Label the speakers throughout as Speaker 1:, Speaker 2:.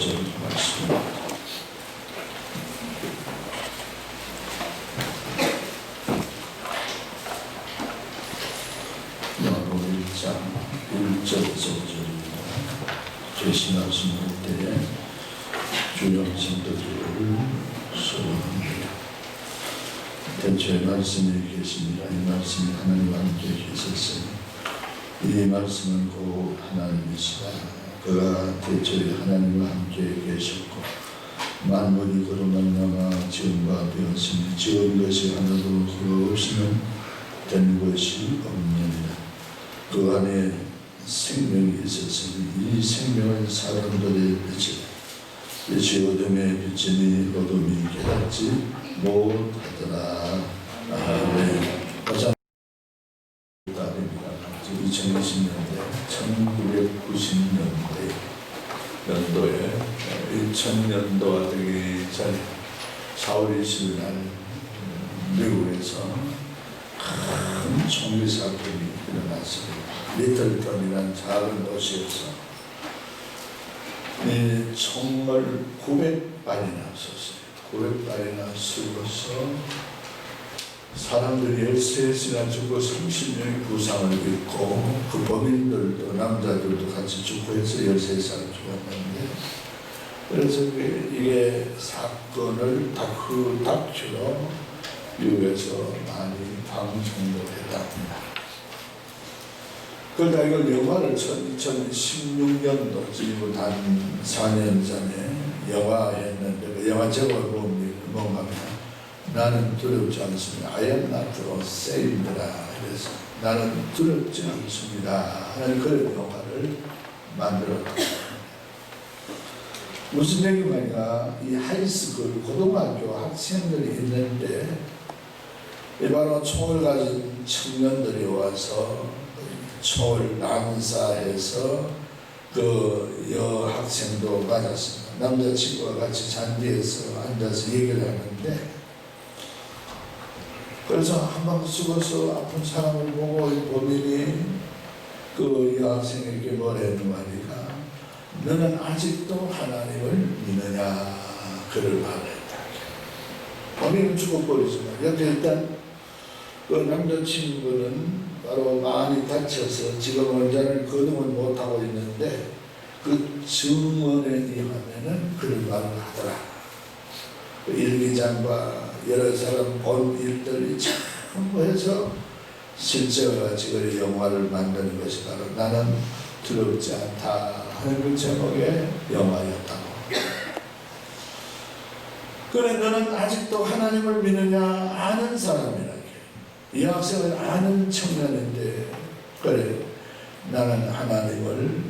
Speaker 1: 5절 말씀입니다. 마가복음 1장 1절에서 5절입니다. 계시 말씀 볼 때에 주요 성도들을 소원합니다. 대초에 말씀이 계십니다. 이 말씀이 하나님과 함께 계셨으니 이 말씀은 곧 하나님이시라. 그가 대초에 하나님과 함께 계셨고 만물이 그로 만나가 지은 바 되었으니 지은 것이 하나도 그가 없이는 된 것이 없느니라. 그 안에 생명이 있었으니 이 생명은 사람들의 빛이다. 빛이 어둠에 비치니 어둠이 깨닫지 못하더라. 아멘. 2020년대, 1990년도에 2000년도가 되기 전에 4월 20일 날 미국에서 큰 총기 사건이 일어났습니다. 리틀턴이라는 작은 도시에서 총을 900발이나 쏘았어요. 900발이나 쏘고서 사람들이 13시나 죽고 30명의 부상을 입고 그 범인들도 남자들도 같이 죽고 해서 13사람 죽었는데, 그래서 이게 사건을 다큐 다큐로 미국에서 많이 방송도 했답니다. 그러다 이걸 영화를 2016년도 지금 한 4년 전에 영화 했는데 그 영화 제목을 보면 뭔가 하면 나는 두렵지 않습니다. I am not afraid라. 그래서 나는 두렵지 않습니다 하는 그런 영화를 만들었다. 무슨 얘기냐면 이 하이스쿨 고등학교 학생들이 있는데 바로 총을 가진 청년들이 와서 총을 난사해서 그 여학생도 맞았습니다. 남자친구와 같이 잔디에서 앉아서 얘기를 하는데, 그래서 한 방 쓰고서 아픈 사람을 보고 범인이 그 여학생에게 뭐라는 말이가, 너는 아직도 하나님을 믿느냐, 그를 말했다. 범인은 죽어버리지만 여기 일단 그 남자친구는 바로 많이 다쳐서 지금 원자를 거동을 못하고 있는데 그 증언에 의하면은 그런 말을 하더라. 그 일기장과 여러 사람 본 일들이 전부 해서 실제와 지금 영화를 만드는 것이 바로 나는 두렵지 않다 하는 그 제목의 영화였다고. 그래, 너는 아직도 하나님을 믿느냐, 아는 사람이라. 이 학생은 아는 청년인데, 그래, 나는 하나님을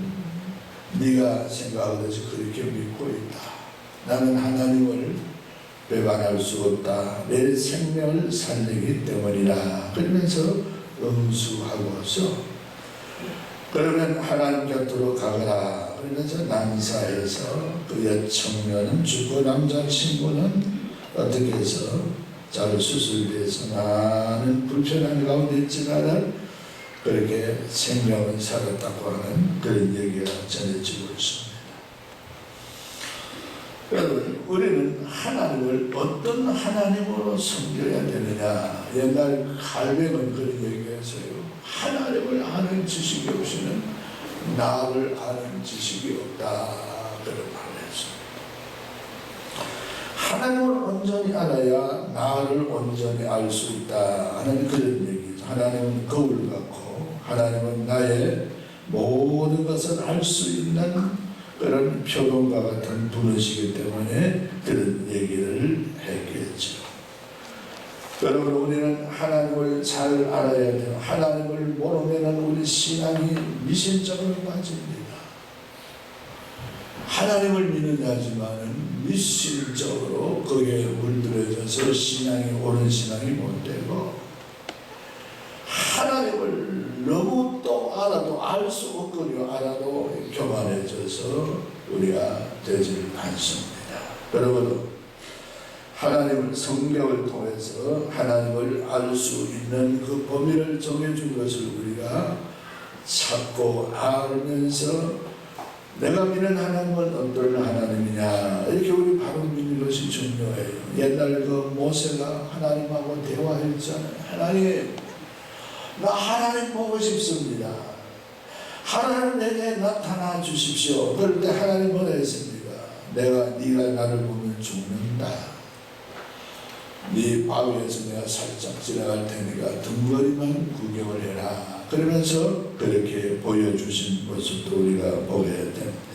Speaker 1: 네가 생각하듯이 그렇게 믿고 있다. 나는 하나님을 배반할 수 없다. 내 생명을 살리기 때문이다. 그러면서 응수하고서 그러면 하나님 곁으로 가거라. 그러면서 난사해서 그 여청년은 죽고 남자친구는 어떻게 해서 잘 수술돼서 나는 불편한 가운데 있지만 그렇게 생명을 살았다고 하는 그런 얘기가 전해지고 있습니다. 여러분, 우리는 하나님을 어떤 하나님으로 섬겨야 되느냐. 옛날 갈렙은 그런 얘기했어요. 하나님을 아는 지식이 없이는 나를 아는 지식이 없다. 그런 말을 했습니다. 하나님을 온전히 알아야 나를 온전히 알 수 있다 하는 그런 얘기죠. 하나님은 거울 같고 하나님은 나의 모든 것을 알 수 있는 그런 표본과 같은 분이시기 때문에 그런 얘기를 했겠죠. 여러분, 우리는 하나님을 잘 알아야 돼요. 하나님을 모르면 우리 신앙이 미신적으로 빠집니다. 하나님을 믿느냐지만은 미신적으로 거기에 물들어져서 신앙이 옳은 신앙이 못 되고, 하나님을 너무 또 알아도 알 수 없거든요. 알아도 교만해져서 우리가 되질 않습니다. 여러분, 하나님을 성경을 통해서 하나님을 알 수 있는 그 범위를 정해준 것을 우리가 찾고 알면서 내가 믿는 하나님은 어떤 하나님이 옛날 그 모세가 하나님하고 대화했잖아요. 하나님, 나 하나님 보고 싶습니다. 하나님 내게 나타나 주십시오. 그럴 때 하나님 뭐라 했습니까? 네가 나를 보면 죽는다. 네 바위에서 내가 살짝 지나갈 테니까 등거리만 구경을 해라. 그러면서 그렇게 보여주신 모습도 우리가 보게 됩니다.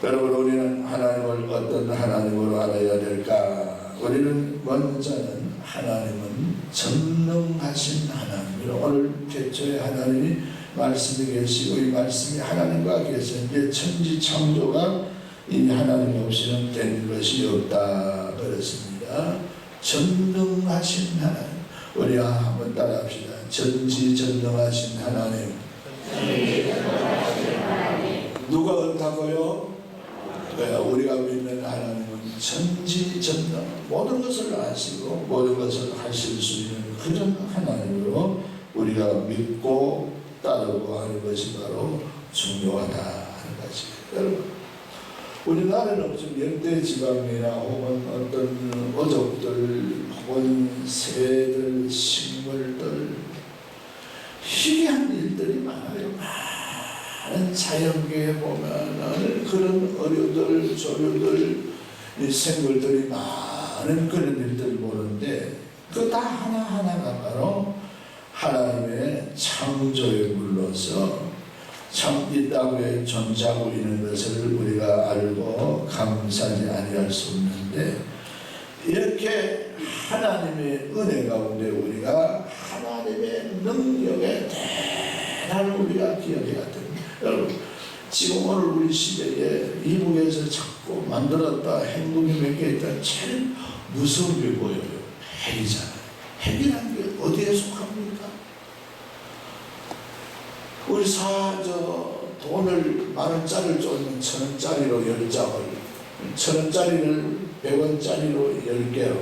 Speaker 1: 여러분, 우리는 하나님을 어떤 하나님으로 알아야 될까? 우리는 먼저는 하나님은 전능하신 하나님이라. 오늘 최초의 하나님이 말씀이 계시고 이 말씀이 하나님과 계시는데 천지 창조가 이 하나님 없이는 된 것이 없다 그랬습니다. 전능하신 하나님, 우리 한번 따라합시다. 전지전능하신 하나님. 누가 그렇다고요? 우리가 믿는 하나님은 전지전능, 모든 것을 아시고 모든 것을 하실 수 있는 그런 하나님으로 우리가 믿고 따르고 하는 것이 바로 중요하다 하는 것입니다. 여러분, 우리나라는 무슨 열대지방이나 혹은 어떤 어족들 혹은 새들, 식물들, 희귀한 일들이 많아요. 많은 자연계에 보면은 그런 어류들, 조류들, 생물들이 많은 그런 일들을 보는데 그 다 하나하나가 바로 하나님의 창조에 물러서 참 이 땅에 존재하고 있는 것을 우리가 알고 감사하지 아니할 수 없는데, 이렇게 하나님의 은혜 가운데 우리가 하나님의 능력에 대단을 우리가 기억해야 됩니다. 여러분, 지금 오늘 우리 시대에 미국에서 자꾸 만들었다 핵무기 몇 개 있다 제일 무서운 게 뭐예요? 핵이잖아요. 핵이라는 게 어디에 속합니까? 우리 돈을 10,000원짜리를 쫓는 1,000원짜리로 10장을, 1,000원짜리를 100원짜리로 10개로,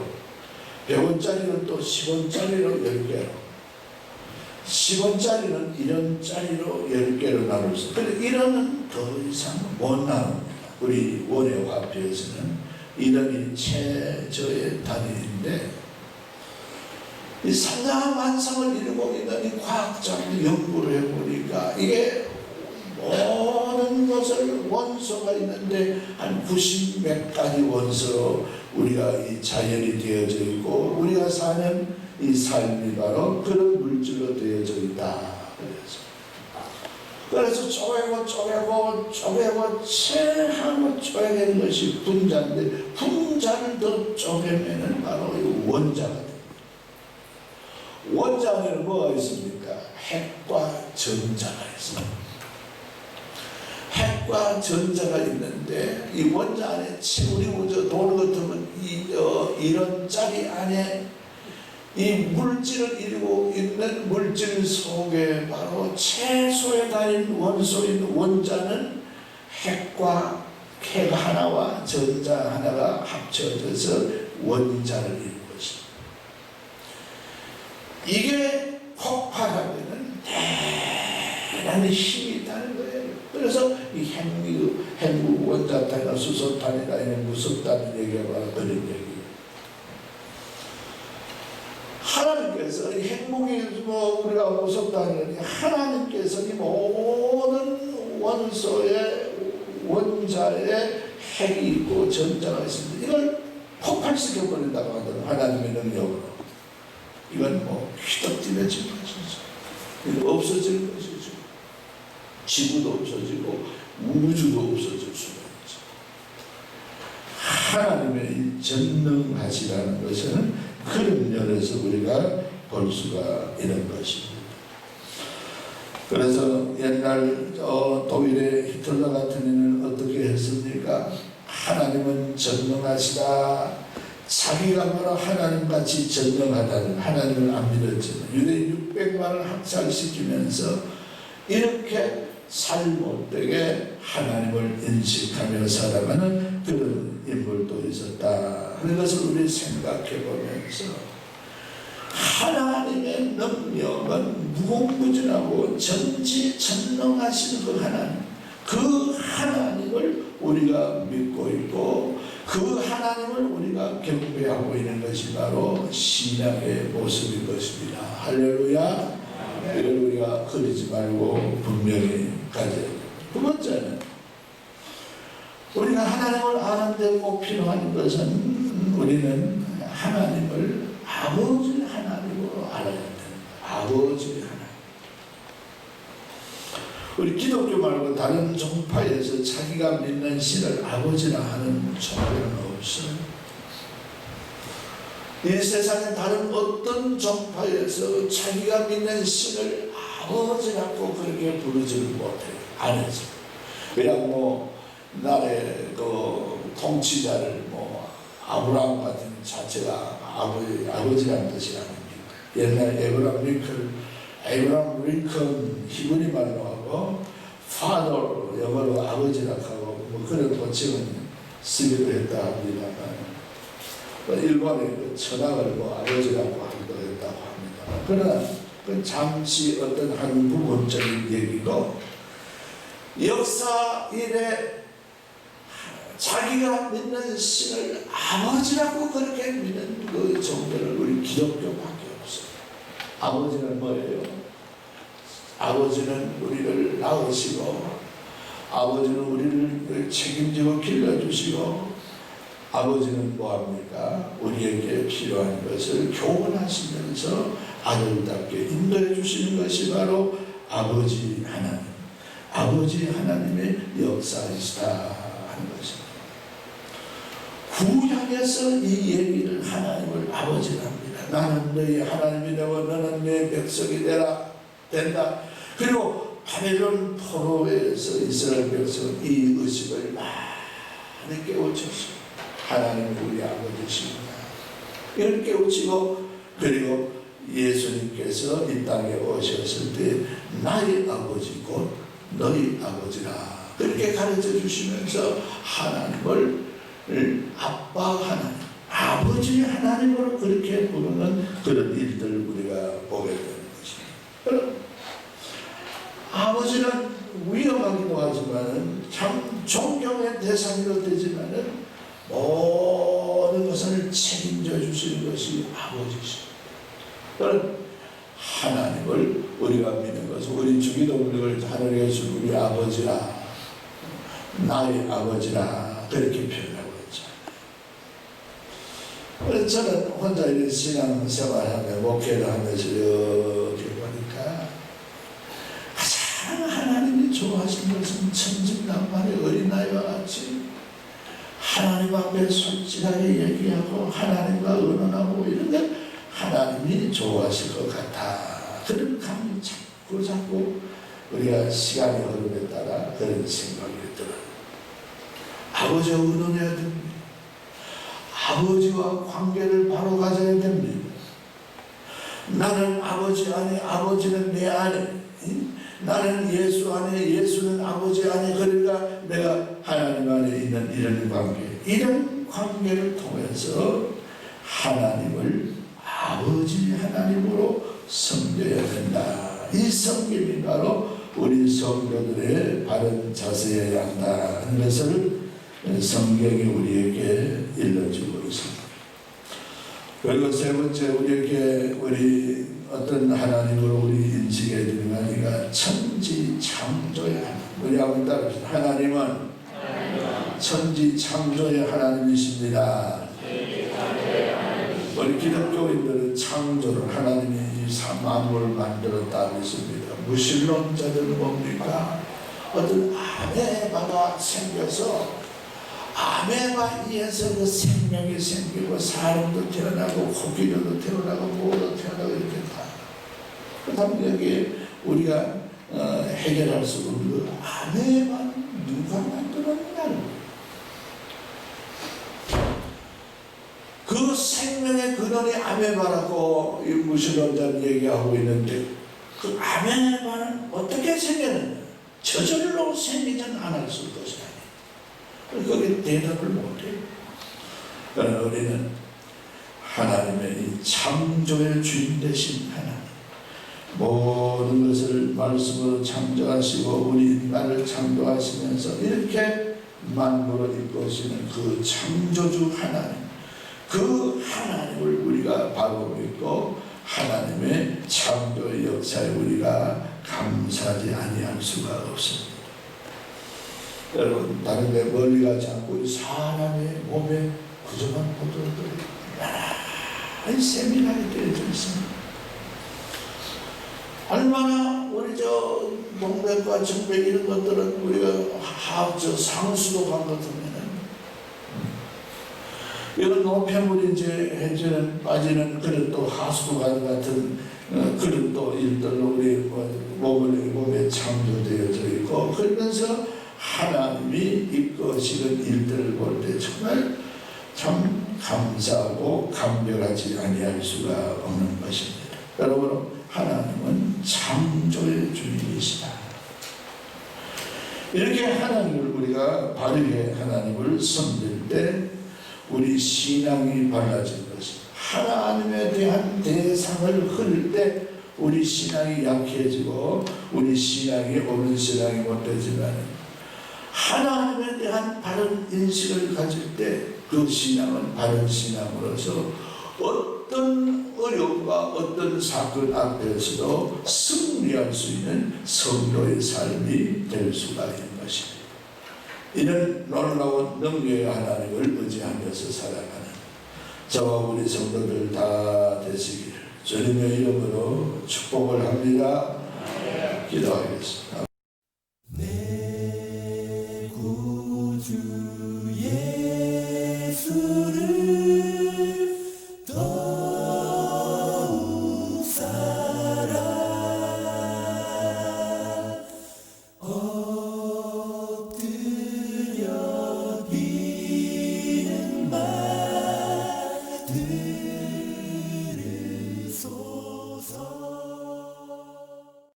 Speaker 1: 100원짜리는 또 10원짜리로 10개로, 10원짜리는 1원짜리로 10개로 나눌 수 있어요. 그런데 1원은 더 이상 못 나눕니다. 우리 원의 화폐에서는 1원이 최저의 단위인데, 이 상당한 완성을 이루고 있는 이 과학자들이 연구를 해보니까 이게 모든 것을 원소가 있는데 한 90몇 가지 원소로 우리가 이 자연이 되어져 있고 우리가 사는 이 삶이 바로 그런 물질로 되어져 있다. 그래서 쪼개고 채하고 쪼개는 것이 분자인데, 분자를 더 쪼개면은 바로 이 원자가 됩니다. 원자 안에는 뭐가 있습니까? 핵과 전자가 있습니다. 핵과 전자가 있는데 이 원자 안에 우리 우주 도는 것 같으면 이런 짜리 안에 이 물질을 이루고 있는 물질 속에 바로 최소에 달인 원소인 원자는 핵과 핵 하나와 전자 하나가 합쳐져서 원자를 이루고 있습니다. 이게 폭발하면 대단한 힘이 있다는 거예요. 그래서 이 핵무 원자탄이나 수소탄이나 이런 무섭다는 얘기가 그런 얘기예요. 하나님께서 이 핵무기 우리가 무섭다는, 하나님께서 이 모든 원소의 원자에 핵이 있고 전자가 있습니다. 이걸 폭발시켜 버린다고 하더라고요. 하나님의 능력으로. 이건 휘덕지어질 것이죠. 이건 없어질 것이죠. 지구도 없어지고 우주도 없어질 수가 있죠. 하나님의 전능하시라는 것은 그런 면에서 우리가 볼 수가 있는 것입니다. 그래서 옛날 독일의 히틀러 같은 이는 어떻게 했습니까? 하나님은 전능하시다. 자기가 바로 하나님같이 전능하다는, 하나님을 안 믿었지만 유대 600만을 학살시키면서 이렇게 살못되게 하나님을 인식하며 살아가는 그런 인물도 있었다 하는 것을 우리 생각해 보면서, 하나님의 능력은 무궁무진하고 전지전능하신 그 하나님, 그 하나님을 우리가 믿고 있고 그 그 하나님을 우리가 경배하고 있는 것이 바로 신앙의 모습인 것입니다. 할렐루야. 이걸 우리가 흐리지 말고 분명히 가져야 됩니다. 두 번째는 우리가 하나님을 아는데 꼭 필요한 것은 우리는 하나님을 아버지 하나님으로 알아야 됩니다. 아버지 하나님. 우리 기독교 말고 다른 종파에서 자기가 믿는 신을 아버지라 하는 종교는 없어요. 이 세상에 다른 어떤 종파에서 자기가 믿는 신을 아버지라고 그렇게 부르지를 못해요. 안 해서. 그냥 나라의 통치자를 아브라함 같은 자체가 아버지라는 뜻이 아닙니까? 옛날 에브라함 링컨 히브리 말로 하고 father 영어로 아버지라고 하고 그런 호칭은 쓰기도 했다 합니다만 일본의 천황을 아버지라고 하기도 했다고 합니다. 그러나 그 잠시 어떤 한 부분적인 얘기고 역사 이래 자기가 믿는 신을 아버지라고 그렇게 믿는 그 종교는 우리 기독교밖에 없어요. 아버지는 뭐예요? 아버지는 우리를 낳으시고 아버지는 우리를 책임지고 길러주시고 아버지는 뭐합니까? 우리에게 필요한 것을 교훈하시면서 아들답게 인도해 주시는 것이 바로 아버지 하나님, 아버지 하나님의 역사이시다 하는 것입니다. 구약에서 이 얘기를 하나님을 아버지라 합니다. 나는 너희 하나님이 되고 너는 내 백성이 된다. 그리고 바벨론 포로에서 이스라엘 백성은 이 의식을 많이 깨우쳤어요. 하나님 우리 아버지십니다. 이걸 깨우치고 그리고 예수님께서 이 땅에 오셨을 때 나의 아버지 곧 너희 아버지라 그렇게 가르쳐 주시면서 하나님을 아빠 하나님, 아버지 하나님으로 그렇게 부르는 그런 일들을 우리가 보게 되는 것입니다. 아버지는 위험하기도 하지만 참 존경의 대상이도 되지만은 모든 것을 책임져 주시는 것이 아버지십니다. 하나님을 우리가 믿는 것은 우리 주기도문을 하늘에 계신 우리 아버지라 나의 아버지라 그렇게 표현하고 있죠. 그래서 저는 혼자 이런 신앙생활하며 목회를 하면서 이렇게 보니까 가장 하나님이 좋아하시는 것은 천진난만의 어린아이와 같이 하나님 앞에 솔직하게 얘기하고 하나님과 의논하고 이런 게 하나님이 좋아하실 것 같아. 그런 감이 자꾸 우리가 시간의 흐름에 따라 그런 생각이 들어요. 아버지와 의논해야 됩니다. 아버지와 관계를 바로 가져야 됩니다. 나는 아버지 안에, 아버지는 내 안에, 나는 예수 안에, 예수는 아버지 안에. 그러니까 내가 하나님 안에 있는 이런 관계, 이런 관계를 통해서 하나님을 아버지 하나님으로 섬겨야 된다. 이 섬김이 바로 우리 성도들의 바른 자세여야 한다 하는 것을 성경이 우리에게 일러주고 있습니다. 그리고 세 번째 우리에게 우리 어떤 하나님으로 우리 인식해야 되는 거니까 천지 창조의 하나님. 우리 한번 따라합시다. 하나님은 천지 창조의 하나님이십니다. 우리 기독교인들은 창조를 하나님이 이 만물을 만들었다 믿습니다. 무신론자들은 뭡니까? 어떤 아메바가 생겨서 아메바에서 그 생명이 생기고 사람도 태어나고 코끼리도 태어나고 모도 태어나고 이렇게 다. 그다음 여기 우리가 해결할 수 없는 그 아메바는 누가 만들었냐는 그 생명의 근원이 아메바라고 이 무신론자는 얘기하고 있는데 그 아메바는 어떻게 생겼느냐? 저절로 생기진 않을 수 것이 아니에요. 거기에 대답을 못해요. 그러나 우리는 하나님의 이 창조의 주인 되신 하나님, 모든 것을 말씀으로 창조하시고 우리 인간을 창조하시면서 이렇게 만물을 이끄시는 그 창조주 하나님, 그 하나님을 우리가 바로 믿고 하나님의 창조의 역사에 우리가 감사하지 아니할 수가 없습니다. 여러분, 다른 데 멀리 가지 않고 사람의 몸에 부정한 포도들이 나란히 세밀하게 떼어져 있습니다. 얼마나 우리 저 동백과 청백 이런 것들은 우리가 상수도 간 같으면은 이런 노폐물이 이제 해지는 빠지는 그런 또 하수도관 같은 그런 또 일들로 우리 몸에 창조되어져 있고, 그러면서 하나님이 이끄시는 일들을 볼 때 정말 참 감사하고 감별하지 아니할 수가 없는 것입니다. 여러분, 하나님은 창조의 주인이시다. 이렇게 하나님을 우리가 바르게 하나님을 섬길 때 우리 신앙이 밝아진 것입니다. 하나님에 대한 대상을 흐를 때 우리 신앙이 약해지고 우리 신앙이 옳은 신앙이 못되지만, 하나님에 대한 바른 인식을 가질 때 그 신앙은 바른 신앙으로서 어떤 어려움과 어떤 사건 앞에서도 승리할 수 있는 성도의 삶이 될 수가 있는 것입니다. 이는 놀라운 능력의 하나님을 의지하면서 살아가는 저와 우리 성도들 다 되시기를 주님의 이름으로 축복을 합니다. 기도하겠습니다.